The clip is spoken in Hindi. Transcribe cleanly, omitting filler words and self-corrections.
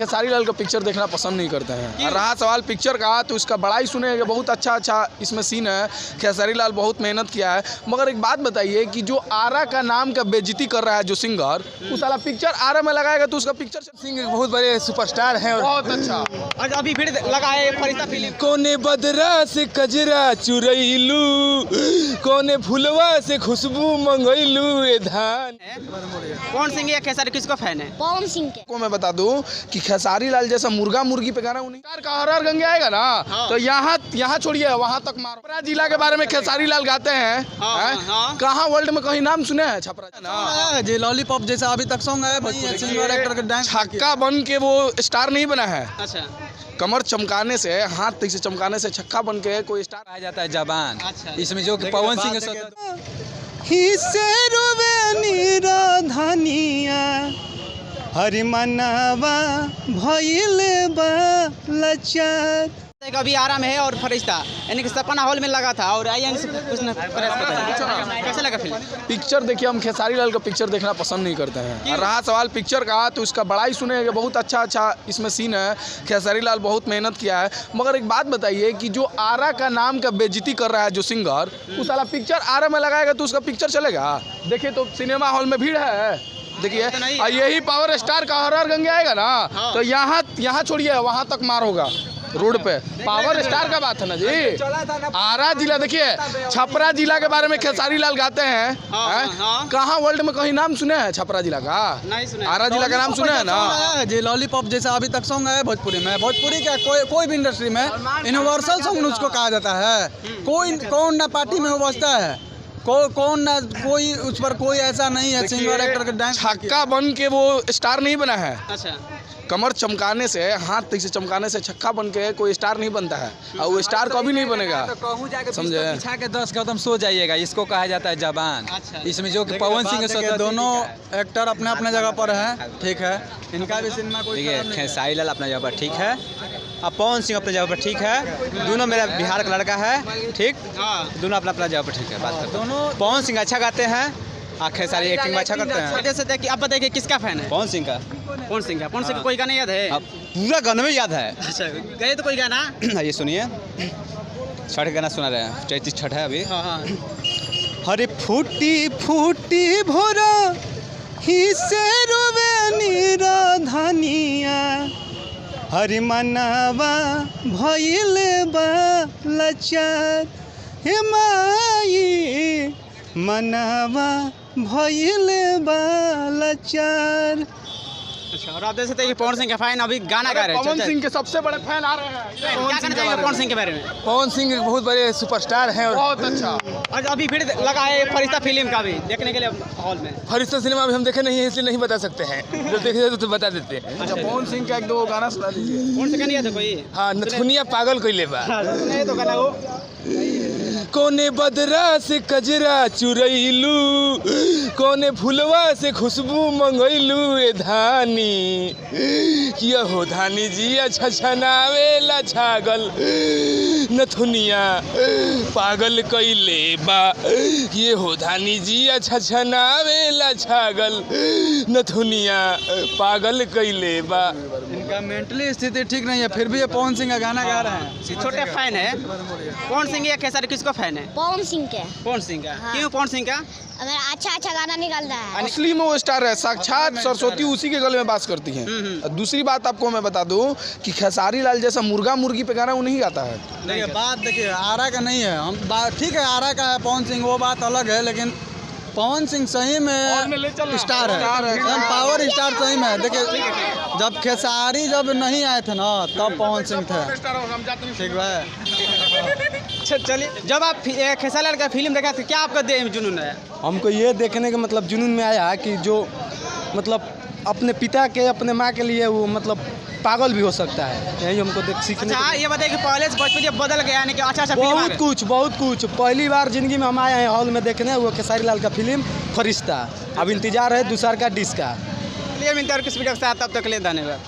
खेसारी लाल का पिक्चर देखना पसंद नहीं करते हैं। रहा सवाल पिक्चर का, तो इसका बड़ा ही सुने कि बहुत अच्छा इसमें सीन है। खेसारी लाल बहुत मेहनत किया है। मगर एक बात बताइए कि जो आरा का नाम का बेइज्जती कर रहा है जो सिंगर, उस साला पिक्चर आरा में लगाएगा तो उसका पिक्चर सिंगर बहुत बड़े सुपरस्टार हैं और बहुत अच्छा। और अभी फिर लगाए फरिश्ता फिल्म। कोने बदरा से कजरा चुरैलू, कोने फुलवा से खुशबू मंगैलू ए धान। कौन सिंह या खेसारी किसको फैन है? पवन सिंह के। को मैं बता दूं कि खेसारी लाल जैसा मुर्गा मुर्गी पे गाना उन्हीं का हर गंगे आएगा ना। हाँ। तो यहाँ छोड़िए, वहाँ तक मारो। छपरा जिला के बारे में खेसारी लाल गाते हैं। हाँ। कहाँ वर्ल्ड में कहीं नाम सुने हैं छपरा ना? जे लॉलीपॉप जैसा अभी तक सॉन्ग है, सिंगर एक्टर का डांस छक्का बन के वो स्टार नहीं बना है। अच्छा कमर चमकाने से, हाथ तक से चमकाने से छक्का बन के कोई स्टार आ जाता है जबान। अच्छा। इसमें जो कि पवन सिंह हरि मनवा भइले बा लाचार। अभी आराम है और फरिश्ता यानी कि सपना हॉल में लगा था और आईएन से कुछ न कैसा लगा फिल्म? पिक्चर देखिए, हम खेसारी लाल का पिक्चर देखना पसंद नहीं करते हैं। रहा सवाल पिक्चर का, तो इसका बड़ा ही सुने कि बहुत अच्छा इसमें सीन है। खेसारी लाल बहुत मेहनत किया है। मगर एक बात बताइए कि जो आरा का नाम का बेइज्जती कर रहा है जो सिंगर, उस साला पिक्चर आरा में लगाएगा तो उसका पिक्चर चलेगा? देखिए तो सिनेमा हॉल में भीड़ है, देखिए। और यही पावर स्टार का हर गंगे आएगा ना। तो यहाँ छोड़िए, वहाँ तक मार होगा रोड पे। पावर स्टार का बात है ना जी। आरा जिला, देखिए छपरा जिला के बारे में खेसारी लाल गाते हैं। कहाँ वर्ल्ड में कहीं नाम सुने हैं छपरा जिला का? नहीं सुने। आरा जिला का नाम सुने हैं ना? जे लॉलीपॉप जैसा अभी तक सॉन्ग है भोजपुरी में, भोजपुरी का कोई भी इंडस्ट्री में यूनिवर्सल सॉन्ग उसको कहा जाता है। कौन ना पार्टी में वो बजता है, कौन ना कोई उस पर कोई ऐसा नहीं है सिंगर एक्टर का डांस। छक्का बन के वो स्टार नहीं बना है। अच्छा कमर चमकाने से, हाथ तक से चमकाने से छक्का बन के कोई स्टार नहीं बनता है। और वो स्टार कभी नहीं बनेगा, समझे? पीछा के 10 कदम सो जाइएगा, इसको कहा जाता है जबान। अच्छा। इसमें जो कि पवन सिंह दोनों एक्टर अपने अपने जगह पर हैं, ठीक है। इनका भी सिनेमा कोई खेसारी लाल अपना जगह पर ठीक है और पवन सिंह अपने जगह पर ठीक है। दोनों मेरा बिहार का लड़का है, ठीक। दोनों अपना अपना जगह पर ठीक है। बात करते हैं, दोनों पवन सिंह अच्छा गाते हैं और खेसारी एक्टिंग अच्छा करते हैं। जैसे देखिए, अब बताइए किसका फैन है? पवन सिंह का। कौन सिंह का? कौन सिंह का कोई गाना याद है? अब पूरा गाना में याद है। अच्छा गए तो कोई गाना? ये सुनिए, छठ गाना सुना रहे हैं, चैती छठ है अभी। हाँ। हरे फूटी फूटी भोरा ही से रोवे नीरा धनिया, हरि मनवा भइले बा लाचार। हे माई मनवा भइले बा लाचार। अच्छा, और आप देख सकते हैं कि पवन सिंह का फैन अभी गाना गा रहे हैं। पवन सिंह के सबसे बड़े फैन आ रहे हैं। क्या कहना चाहिए पवन सिंह के बारे में? पवन सिंह बहुत बड़े सुपरस्टार हैं और बहुत अच्छा। और अभी फिर लगाए फरिश्ता फिल्म का भी देखने के लिए हॉल में। फरिश्ता सिनेमा भी हम देखे नहीं है, इसलिए नहीं बता सकते हैं। जो देखे तो बता देते हैं। अच्छा, पवन सिंह का एक दो गाना सुना दीजिए। कौन से गाना याद है कोई? हाँ, नथुनिया पागल कइले बा। नहीं तो गाना वो कोने बदरा से कजरा चुरैलू, कोने फुलवा से खुशबू मंगैलू ए धानी। किया हो धानी जी अच्छा छनावेला छागल, नथुनिया पागल कइले बा। ये हो धानी जी अच्छा छनावेला छागल, नथुनिया पागल कइले बा। इनका मेंटली स्थिति ठीक नहीं है, फिर भी ये पवन सिंह का गाना गा रहे हैं। छोटे फैन है। कौन सिंह या खेसारी किसको फैन है? पवन सिंह के। पवन सिंह का। हाँ। क्यों पवन सिंह का? अगर अच्छा गाना निकलता है। असली में वो स्टार है, साक्षात सरस्वती उसी के गले में बास करती हैं। और दूसरी बात आपको मैं बता दूं कि खेसारी लाल जैसा मुर्गा मुर्गी पे गाना वो नहीं गाता है। देखिए बात, देखिए आरा का नहीं है, हम बात ठीक है, आरा का है पवन सिंह, वो बात अलग है। लेकिन पवन सिंह सही में स्टार है, एकदम पावर स्टार सही में। देखिए जब खेसारी जब नहीं आए थे ना, तब पवन सिंह थे, ठीक है। अच्छा चलिए, जब आप खेसारी लाल का फिल्म देखा तो क्या आपका देह में जुनून है? हमको ये देखने का मतलब जुनून में आया कि जो मतलब अपने पिता के, अपने माँ के लिए वो मतलब पागल भी हो सकता है। यही हमको सीखने। अच्छा ये बताइए कि पहले से भोजपुरी बदल गया यानी कि अच्छा बहुत कुछ। पहली बार जिंदगी में हम आए हैं हॉल में देखने वो खेसारी लाल का फिल्म फरिश्ता। अब इंतजार है दूसरा का डिस्क का। चलिए मिलते हैं और किस वीडियो के साथ, तब तक के लिए धन्यवाद।